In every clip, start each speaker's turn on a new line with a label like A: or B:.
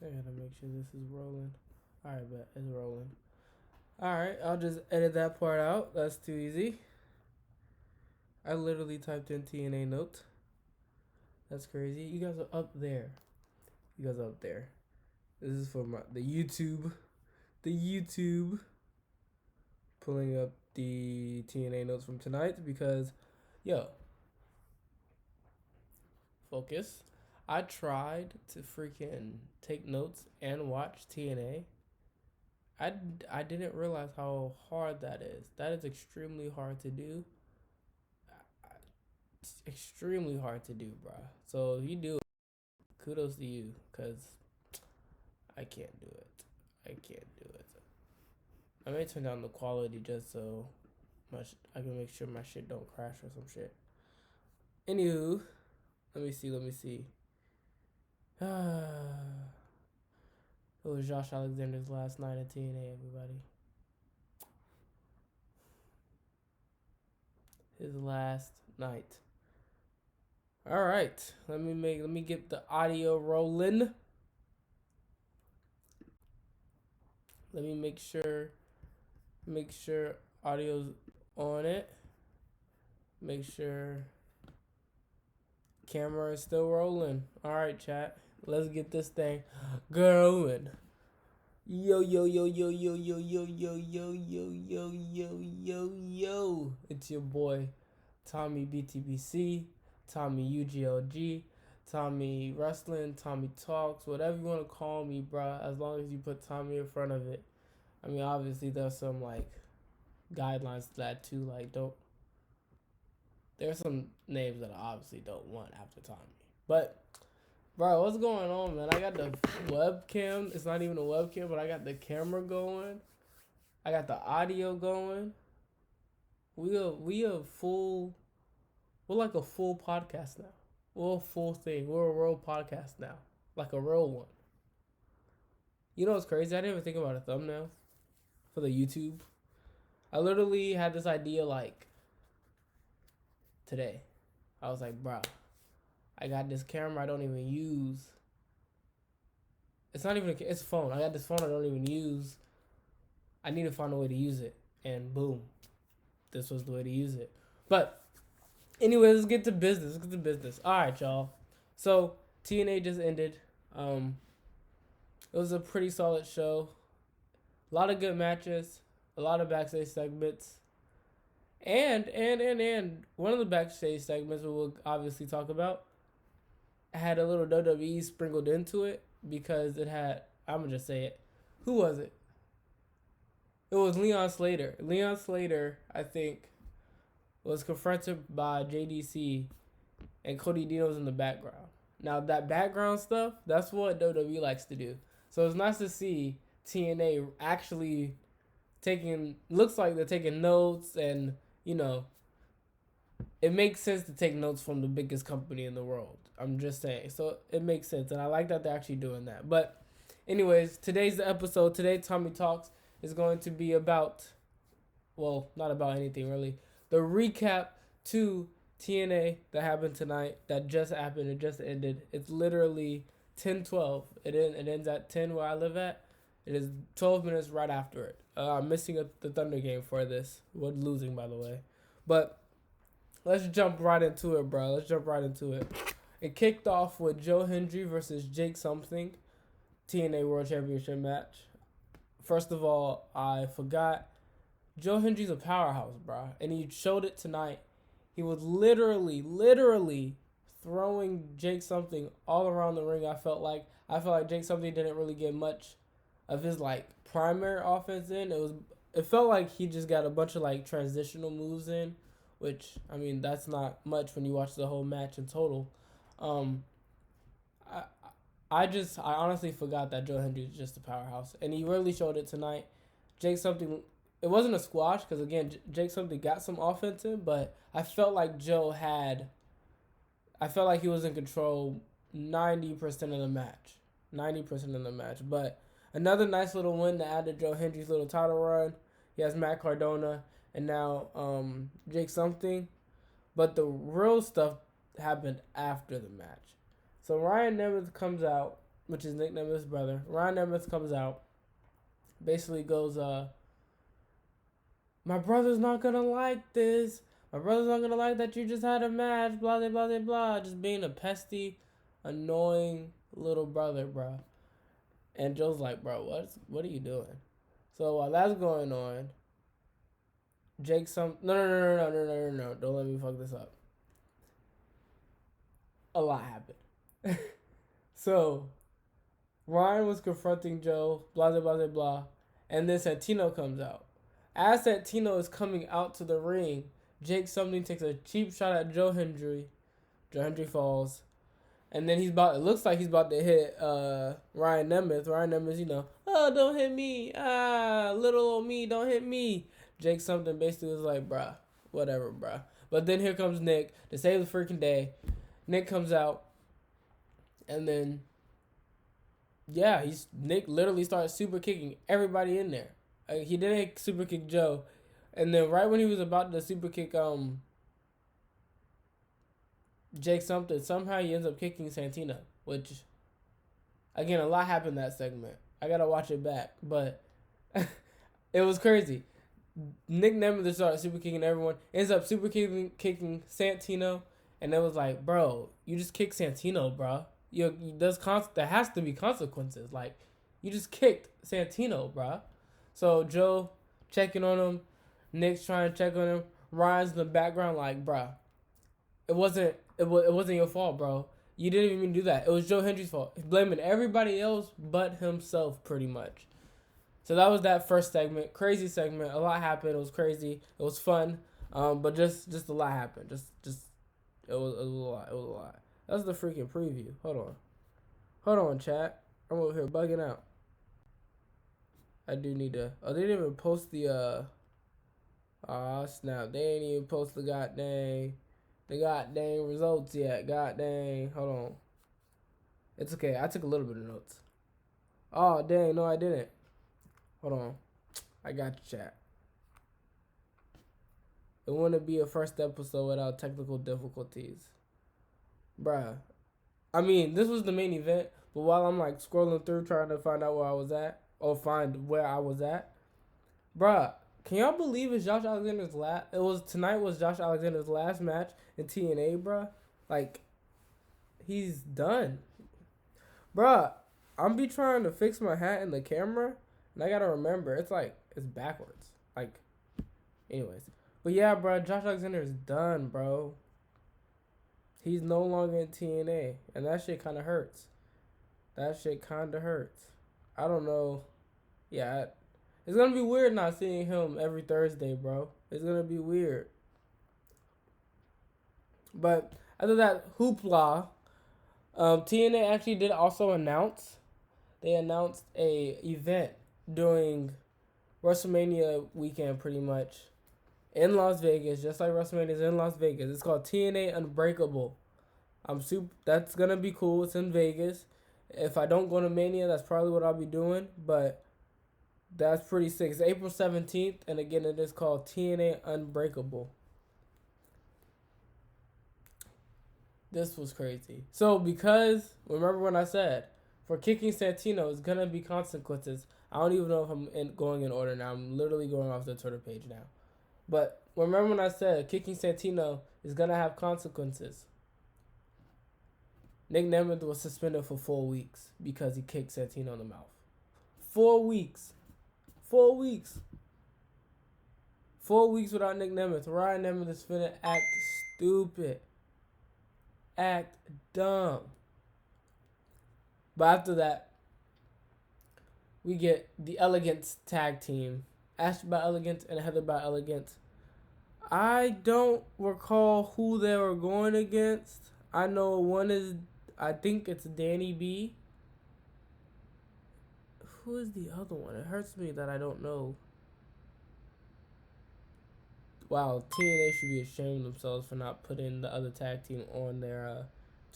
A: I gotta make sure this is rolling. Alright, bet it's rolling. Alright, I'll just edit that part out. That's too easy. I literally typed in TNA note. That's crazy. You guys are up there. You guys are up there. This is for the YouTube. The YouTube. Pulling up the TNA notes from tonight because, yo, focus. I tried to freaking take notes and watch TNA. I didn't realize how hard that is. That is extremely hard to do. It's extremely hard to do, bro. So if you do it, kudos to you, cause I can't do it. I can't do it. I may turn down the quality just so I can make sure my shit don't crash or some shit. Anywho, let me see. It was Josh Alexander's last night at TNA, everybody. His last night. All right, let me get the audio rolling. Let me make sure audio's on it. Make sure camera is still rolling. All right, chat. Let's get this thing going. Yo yo yo yo yo yo yo yo yo yo yo yo yo yo. It's your boy Tommy BTBC, Tommy UGLG, Tommy Wrestling, Tommy Talks, whatever you want to call me, bruh, as long as you put Tommy in front of it. I mean, obviously, there's some, like, guidelines to that, too. Like, there's some names that I obviously don't want after Tommy. But, bro, what's going on, man? I got the webcam. It's not even a webcam, but I got the camera going. I got the audio going. We a full. We're like a full podcast now. We're a full thing. We're a real podcast now, like a real one. You know what's crazy? I didn't even think about a thumbnail for the YouTube. I literally had this idea like today. I was like, bro, I got this camera I don't even use. It's not even it's a phone. I got this phone I don't even use. I need to find a way to use it. And boom, this was the way to use it. But anyway, let's get to business. All right, y'all. So TNA just ended. It was a pretty solid show. A lot of good matches. A lot of backstage segments. And one of the backstage segments we will obviously talk about had a little WWE sprinkled into it because it had, I'm gonna just say it. Who was it? It was Leon Slater. Leon Slater, I think, was confronted by JDC and Cody Dean was in the background. Now that background stuff, that's what WWE likes to do. So it's nice to see TNA actually looks like they're taking notes, and you know, it makes sense to take notes from the biggest company in the world. I'm just saying. So it makes sense, and I like that they're actually doing that. But anyways, today's the episode. Today Tommy Talks is going to be about, well, not about anything really. The recap to TNA that happened tonight, that just happened, it just ended. It's literally 10:12. It ends at 10 where I live at. It is 12 minutes right after it. I'm missing the Thunder game for this. We're losing, by the way. But let's jump right into it, bro. Let's jump right into it. It kicked off with Joe Hendry versus Jake Something, TNA World Championship match. First of all, I forgot Joe Hendry's a powerhouse, bro. And he showed it tonight. He was literally throwing Jake Something all around the ring. I felt like Jake Something didn't really get much of his like primary offense in. It felt like he just got a bunch of like transitional moves in, which I mean that's not much when you watch the whole match in total. Um, I I honestly forgot that Joe Hendry was just a powerhouse, and he really showed it tonight. Jake Something, it wasn't a squash because again Jake Something got some offense in, but I felt like he was in control 90% of the match. 90% of the match. But another nice little win to add to Joe Hendry's little title run. He has Matt Cardona and now Jake Something. But the real stuff happened after the match. So Ryan Nemeth comes out which is Nick Nemeth's brother. Ryan Nemeth comes out, basically goes, my brother's not gonna like this. My brother's not gonna like that you just had a match, blah, blah, blah, blah. Just being a pesty, annoying little brother, bro. And Joe's like, bro, what are you doing? So while that's going on, no, don't let me fuck this up. A lot happened. So Ryan was confronting Joe, blah, blah, blah, blah, blah. And then Santino comes out. As Santino is coming out to the ring, Jake something takes a cheap shot at Joe Hendry. Joe Hendry falls. And then it looks like he's about to hit Ryan Nemeth. Ryan Nemeth, oh, don't hit me. Little old me, don't hit me. Jake something basically was like, bruh, whatever, bruh. But then here comes Nick to save the freaking day. Nick comes out. And then, yeah, Nick literally started super kicking everybody in there. He didn't super kick Joe. And then right when he was about to super kick Jake something, somehow he ends up kicking Santino, which, again, a lot happened that segment. I gotta watch it back, but it was crazy. Nick Nemeth started super kicking everyone, ends up super kicking Santino, and it was like, bro, you just kicked Santino, bro. There has to be consequences. Like, you just kicked Santino, bro. So Joe checking on him, Nick's trying to check on him. Ryan's in the background like, bro, it wasn't your fault, bro. You didn't even do that. It was Joe Hendry's fault. He's blaming everybody else but himself, pretty much. So that was that first segment. Crazy segment. A lot happened. It was crazy. It was fun. But just a lot happened. Just it was a lot. It was a lot. That's the freaking preview. Hold on, chat. I'm over here bugging out. I do need to. Oh, they didn't even post the snap. They ain't even post the goddamn results yet. Goddamn. Hold on. It's okay. I took a little bit of notes. Oh, dang. No, I didn't. Hold on. I got you, chat. It wouldn't be a first episode without technical difficulties. Bruh. I mean, this was the main event, but while I'm like scrolling through trying to find out where I was at, or find where I was at, bruh, can y'all believe it's Josh Alexander's tonight was Josh Alexander's last match in TNA, bruh? Like, he's done. Bruh, I'm be trying to fix my hat in the camera, and I gotta remember, it's backwards. Like, anyways. But yeah, bruh, Josh Alexander is done, bro. He's no longer in TNA, and that shit kind of hurts. I don't know. Yeah, it's going to be weird not seeing him every Thursday, bro. It's going to be weird. But after that hoopla, TNA actually did also announce. They announced a event during WrestleMania weekend, pretty much, in Las Vegas, just like WrestleMania's in Las Vegas. It's called TNA Unbreakable. That's gonna be cool. It's in Vegas. If I don't go to Mania, that's probably what I'll be doing. But that's pretty sick. It's April 17th, and again, it is called TNA Unbreakable. This was crazy. So because remember when I said for kicking Santino, it's gonna be consequences. I don't even know if I'm going in order now. I'm literally going off the Twitter page now. But remember when I said kicking Santino is going to have consequences? Nick Nemeth was suspended for 4 weeks because he kicked Santino in the mouth. 4 weeks. 4 weeks. 4 weeks without Nick Nemeth. Ryan Nemeth is finna act stupid. Act dumb. But after that, we get the Elegance tag team. Ash by Elegance and Heather by Elegance. I don't recall who they were going against. I know one is, I think it's Danny B. Who is the other one? It hurts me that I don't know. Wow, TNA should be ashamed of themselves for not putting the other tag team on their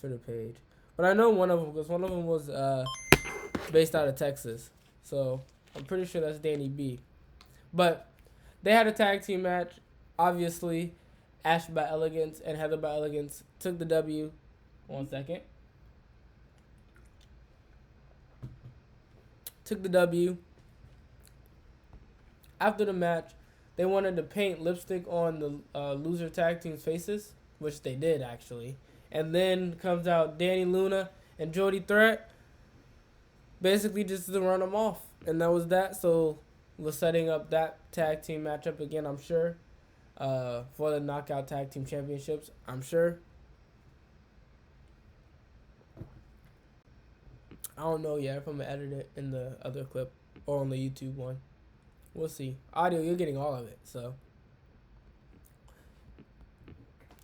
A: Twitter page. But I know one of them because one of them was based out of Texas. So I'm pretty sure that's Danny B. But they had a tag team match. Obviously, Ash by Elegance and Heather by Elegance took the W. 1 second. took the W. After the match, they wanted to paint lipstick on the loser tag team's faces, which they did actually. And then comes out Danny Luna and Jody Threat, basically just to run them off, and that was that. So we're setting up that tag team matchup again, I'm sure, for the Knockout Tag Team Championships, I'm sure. I don't know yet if I'm gonna edit it in the other clip or on the YouTube one. We'll see. Audio, you're getting all of it. So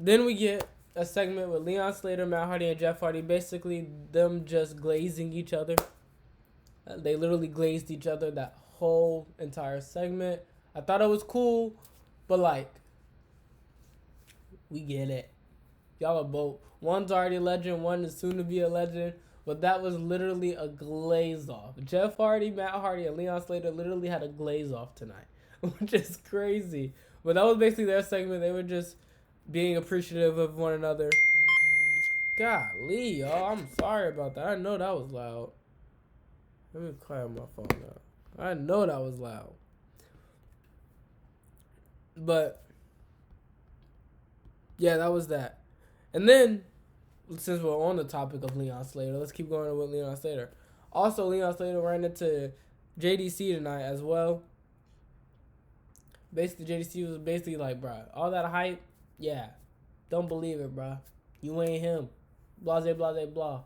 A: then we get a segment with Leon Slater, Matt Hardy, and Jeff Hardy. Basically, them just glazing each other. They literally glazed each other that whole entire segment. I thought it was cool, but like, we get it. Y'all are both. One's already a legend. One is soon to be a legend. But that was literally a glaze off. Jeff Hardy, Matt Hardy, and Leon Slater literally had a glaze off tonight, which is crazy. But that was basically their segment. They were just being appreciative of one another. Golly, y'all. I'm sorry about that. I know that was loud. Let me clear my phone out. I know that was loud. But, yeah, that was that. And then, since we're on the topic of Leon Slater, let's keep going with Leon Slater. Also, Leon Slater ran into JDC tonight as well. Basically, JDC was basically like, bruh, all that hype, yeah, don't believe it, bruh. You ain't him. Blase, blase, blah.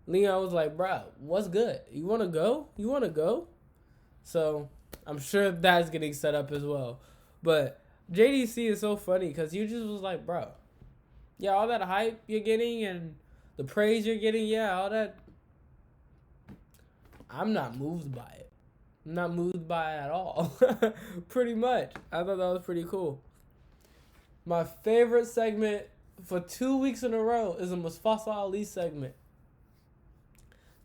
A: Leon was like, bruh, what's good? You want to go? You want to go? So, I'm sure that's getting set up as well. But JDC is so funny because he just was like, bruh, yeah, all that hype you're getting and the praise you're getting, yeah, all that. I'm not moved by it. I'm not moved by it at all. Pretty much. I thought that was pretty cool. My favorite segment for 2 weeks in a row is a Mustafa Ali segment.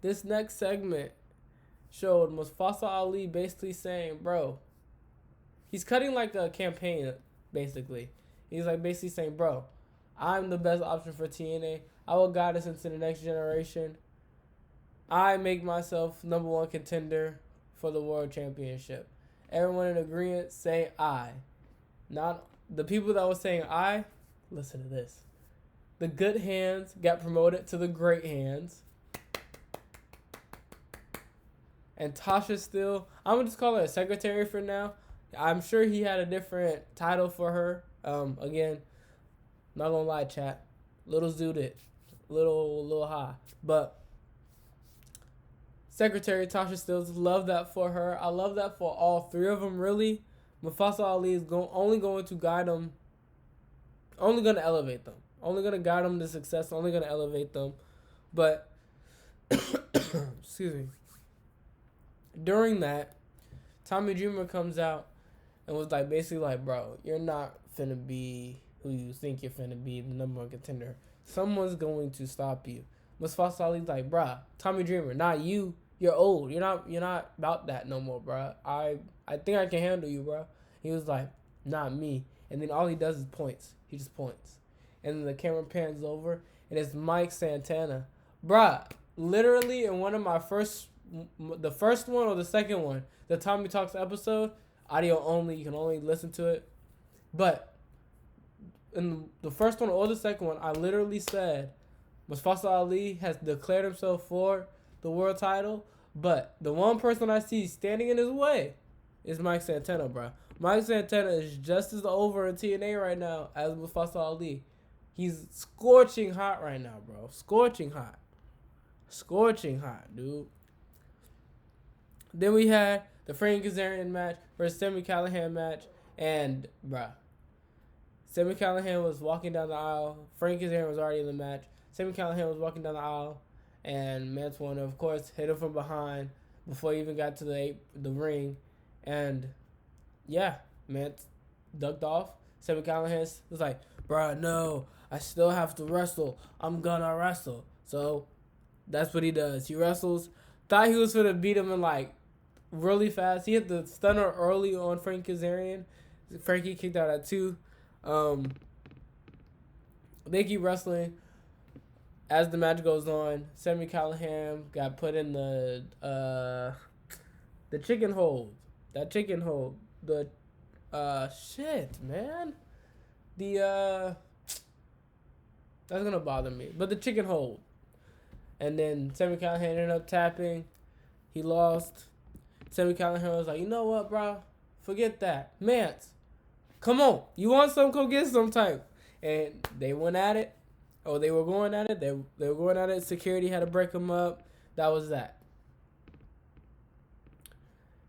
A: This next segment showed Mustafa Ali basically saying, bro, he's cutting like a campaign, basically. He's like basically saying, bro, I'm the best option for TNA. I will guide us into the next generation. I make myself number one contender for the world championship. Everyone in agreement say I. Not the people that was saying I, listen to this. The good hands got promoted to the great hands. And Tasha still, I'm going to just call her a secretary for now. I'm sure he had a different title for her. Again, not gonna lie, chat. Little zooted. Little high. But Secretary Tasha Stills, love that for her. I love that for all three of them, really. Mustafa Ali is only going to guide them. Only going to elevate them. Only going to guide them to success. Only going to elevate them. But, excuse me. During that, Tommy Dreamer comes out and was like, basically like, bro, you're not finna be who you think you're finna be, the number one contender. Someone's going to stop you. Mustafa Ali's like, bruh, Tommy Dreamer, not you. You're old. You're not about that no more, bruh. I think I can handle you, bruh. He was like, not me. And then all he does is points. He just points. And then the camera pans over, and it's Mike Santana. Bruh, literally in one of my the first one or the second one, the Tommy Talks episode, audio only, you can only listen to it. But in the first one or the second one, I literally said Mustafa Ali has declared himself for the world title, but the one person I see standing in his way is Mike Santana, bro. Mike Santana is just as over in TNA right now as Mustafa Ali. He's scorching hot right now, bro. Scorching hot. Scorching hot, dude. Then we had the Frank Kazarian match versus Sami Callihan match, and, bruh, Sami Callihan was walking down the aisle. Frank Kazarian was already in the match. Sami Callihan was walking down the aisle, and Mance Warner, of course, hit him from behind before he even got to the ring. And, yeah, Mance ducked off. Sami Callihan was like, bruh, no, I still have to wrestle. I'm gonna wrestle. So, that's what he does. He wrestles. Thought he was going to beat him in, like, really fast. He hit the stunner early on Frank Kazarian. Frankie kicked out at 2. They keep wrestling. as the match goes on, Sami Callihan got put in the chicken hold. That chicken hold. The shit, man. The that's gonna bother me. But the chicken hold. And then Sami Callihan ended up tapping. He lost. Sami Callihan was like, you know what, bro? Forget that. Mance, come on. You want some? Go get some type. And they went at it. Oh, they were going at it. They were going at it. Security had to break them up. That was that.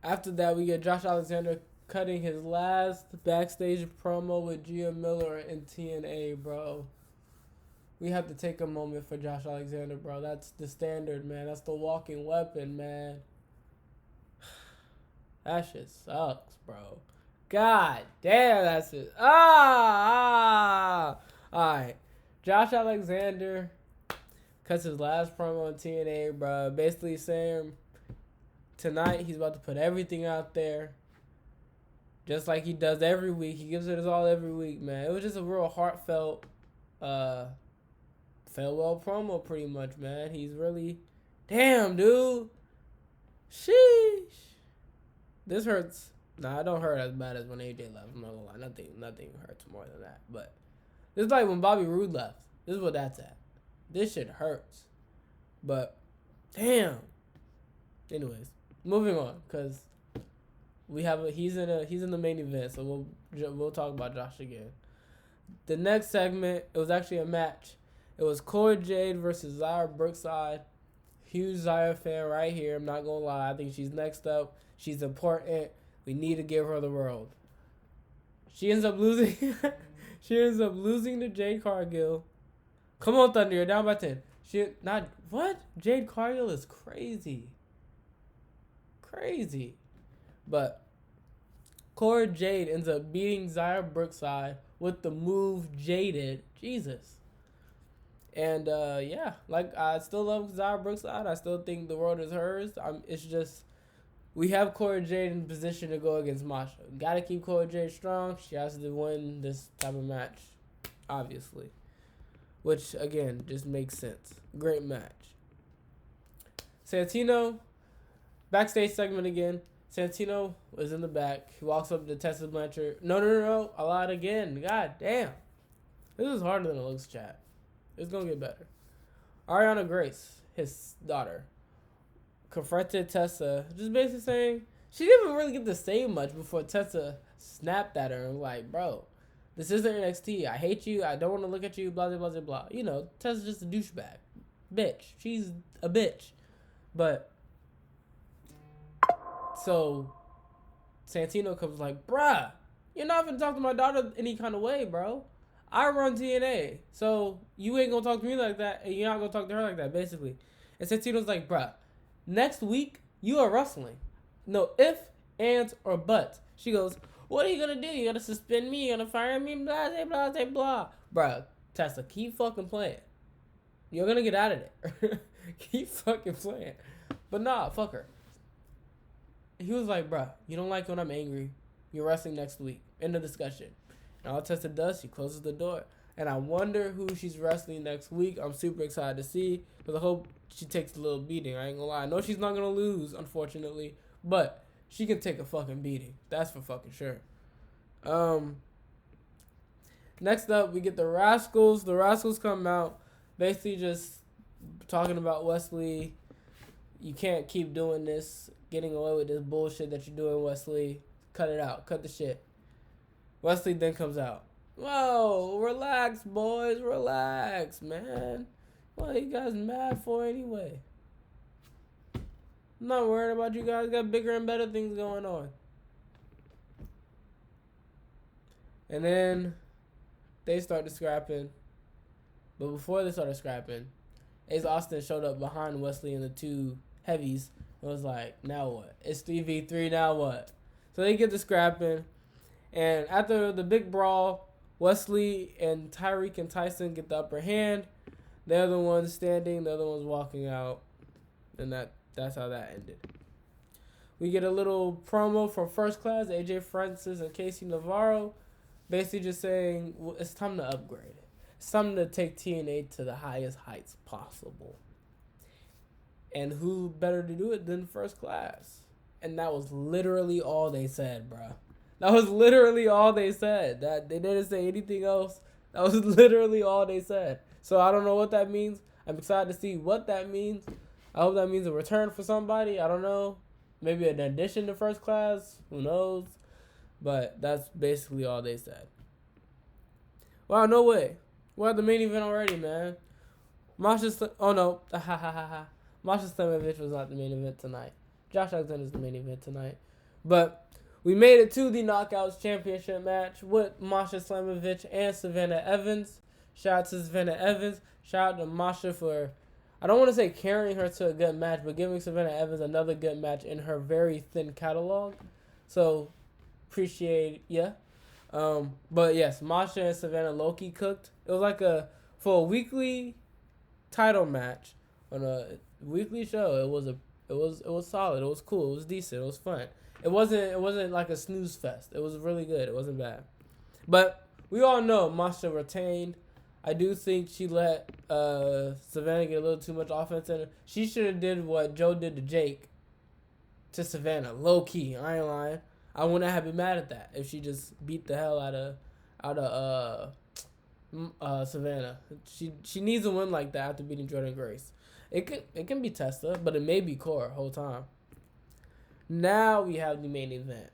A: After that, we get Josh Alexander cutting his last backstage promo with Gia Miller in TNA, bro. We have to take a moment for Josh Alexander, bro. That's the standard, man. That's the walking weapon, man. That shit sucks, bro. God damn, that's it. Alright. Josh Alexander cuts his last promo on TNA, bro. Basically saying tonight he's about to put everything out there. Just like he does every week. He gives it his all every week, man. It was just a real heartfelt farewell promo pretty much, man. He's really... Damn, dude. Sheesh. This hurts. Nah, it don't hurt as bad as when AJ left. I'm not gonna lie. Nothing hurts more than that. But this is like when Bobby Roode left. This is what that's at. This shit hurts. But damn. Anyways, moving on, cause he's in the main event, so we'll talk about Josh again. The next segment, it was actually a match. It was Cora Jade versus Xia Brookside. Huge Xia fan right here. I'm not gonna lie. I think she's next up. She's important. We need to give her the world. She ends up losing. She ends up losing to Jade Cargill. Come on, Thunder. You're down by 10. Jade Cargill is crazy. Crazy. But Cora Jade ends up beating Xia Brookside with the move Jaded. Jesus. And, yeah. Like, I still love Xia Brookside. I still think the world is hers. It's just... We have Cora Jade in position to go against Masha. Gotta keep Cora Jade strong. She has to win this type of match, obviously. Which, again, just makes sense. Great match. Santino, backstage segment again. Santino was in the back. He walks up to Tessa Blanchard. No. I lied again. God damn. This is harder than it looks, chat. It's gonna get better. Ariana Grace, his daughter, confronted Tessa, just basically saying she didn't even really get to say much before Tessa snapped at her and was like, bro, this isn't NXT. I hate you. I don't want to look at you. Blah, blah, blah, blah. You know, Tessa's just a douchebag. Bitch. She's a bitch. But, so, Santino comes like, bruh, you're not going to talk to my daughter any kind of way, bro. I run TNA. So, you ain't going to talk to me like that, and you're not going to talk to her like that, basically. And Santino's like, bruh, next week, you are wrestling. No if, ands, or buts. She goes, what are you going to do? You going to suspend me? You going to fire me? Blah, blah, blah, blah. Bruh, Tessa, keep fucking playing. You're going to get out of there. Keep fucking playing. But nah, fuck her. He was like, bruh, you don't like when I'm angry. You're wrestling next week. End of discussion. And all Tessa does, she closes the door. And I wonder who she's wrestling next week. I'm super excited to see. Because I hope she takes a little beating. I ain't gonna lie. I know she's not gonna lose, unfortunately. But she can take a fucking beating. That's for fucking sure. Next up, we get the Rascals. The Rascals come out. Basically just talking about Wesley. You can't keep doing this. Getting away with this bullshit that you're doing, Wesley. Cut it out. Cut the shit. Wesley then comes out. Whoa, relax, boys. Relax, man. What are you guys mad for anyway? I'm not worried about you guys. Got bigger and better things going on. And then they started scrapping. But before they started scrapping, Ace Austin showed up behind Wesley and the two heavies. It was like, now what? It's 3v3, now what? So they get to scrapping. And after the big brawl, Wesley and Tyreek and Tyson get the upper hand. They're the ones standing, the other ones walking out. And that's how that ended. We get a little promo from First Class, AJ Francis and Casey Navarro. Basically just saying, well, it's time to upgrade. something to take TNA to the highest heights possible. And who better to do it than First Class? And that was literally all they said, bro. That was literally all they said. That they didn't say anything else. That was literally all they said. So I don't know what that means. I'm excited to see what that means. I hope that means a return for somebody. I don't know. Maybe an addition to First Class. Who knows? But that's basically all they said. Wow, no way. We're at the main event already, man. Oh no. Masha Slamovich was not the main event tonight. Josh Alexander is the main event tonight. But we made it to the Knockouts Championship match with Masha Slamovich and Savannah Evans. Shout out to Savannah Evans. Shout out to Masha for, I don't want to say carrying her to a good match, but giving Savannah Evans another good match in her very thin catalog. So, appreciate ya. But yes, Masha and Savannah low-key cooked. It was like for a weekly title match on a weekly show. It was solid. It was cool. It was decent. It was fun. It wasn't like a snooze fest. It was really good. It wasn't bad. But we all know Masha retained. I do think she let Savannah get a little too much offense in her. She should have did what Joe did to Jake to Savannah. Low key. I ain't lying. I wouldn't have been mad at that if she just beat the hell out of Savannah. She needs a win like that after beating Jordan Grace. It can be Tessa, but it may be Cora whole time. Now we have the main event.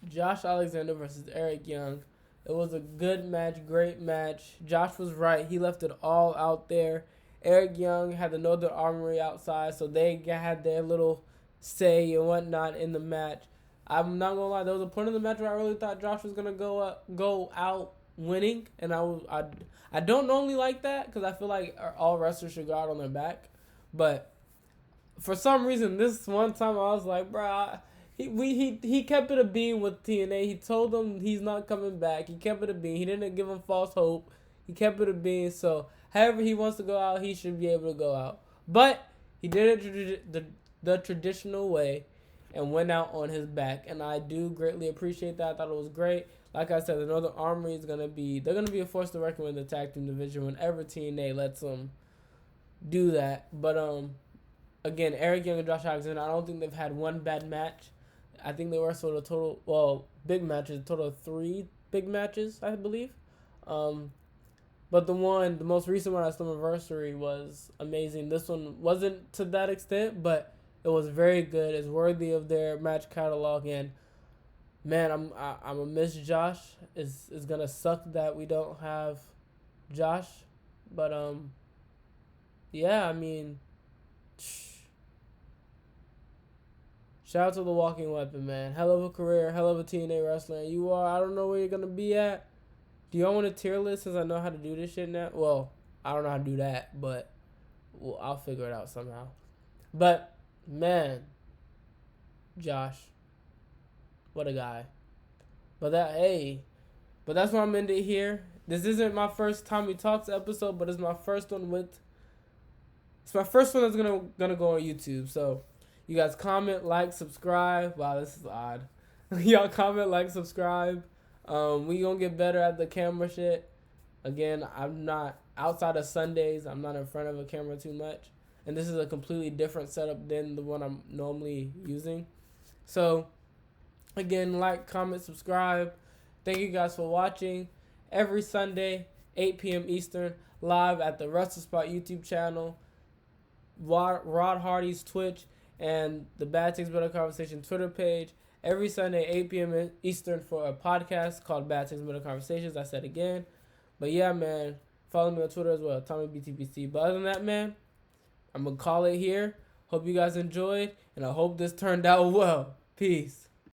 A: Josh Alexander versus Eric Young. It was a good match, great match. Josh was right. He left it all out there. Eric Young had the Northern Armory outside, so they had their little say and whatnot in the match. I'm not gonna lie, there was a point in the match where I really thought Josh was gonna go out winning, and I don't normally like that because I feel like all wrestlers should go out on their back, but for some reason this one time I was like, bro, he kept it a beam with TNA. He told them he's not coming back. He kept it a beam. He didn't give him false hope. He kept it a beam. So however he wants to go out, he should be able to go out. But he did it the traditional way and went out on his back, and I do greatly appreciate that. I thought it was great. Like I said, the Northern Armory they're gonna be a force to reckon with in the tag team division whenever TNA lets them do that. But again, Eric Young and Josh Alexander, I don't think they've had one bad match. I think they wrestled a total big matches, a total of 3 big matches, I believe. But the most recent one at Slammiversary was amazing. This one wasn't to that extent, but it was very good. It's worthy of their match catalog, and man, I'm gonna miss Josh. It's gonna suck that we don't have Josh, but yeah, I mean, shout out to the Walking Weapon, man. Hell of a career, hell of a TNA wrestler. You are. I don't know where you're gonna be at. Do y'all want a tier list since I know how to do this shit now? Well, I don't know how to do that, but I'll figure it out somehow. But man, Josh, what a guy. But that's why I'm ending it here. This isn't my first Tommy Talks episode, but it's my first one that's gonna go on YouTube. So you guys comment, like, subscribe. Wow, this is odd. Y'all comment, like, subscribe. We gonna get better at the camera shit. Again, I'm not outside of Sundays. I'm not in front of a camera too much, and this is a completely different setup than the one I'm normally using. So, again, like, comment, subscribe. Thank you guys for watching. Every Sunday, 8 p.m. Eastern, live at the WrestleSpot YouTube channel, Rod Hardy's Twitch, and the Bad Things Better Conversation Twitter page. Every Sunday, 8 p.m. Eastern for a podcast called Bad Things Better Conversations. I said again. But yeah, man, follow me on Twitter as well, TommyBTPC. But other than that, man, I'm going to call it here. Hope you guys enjoyed, and I hope this turned out well. Peace.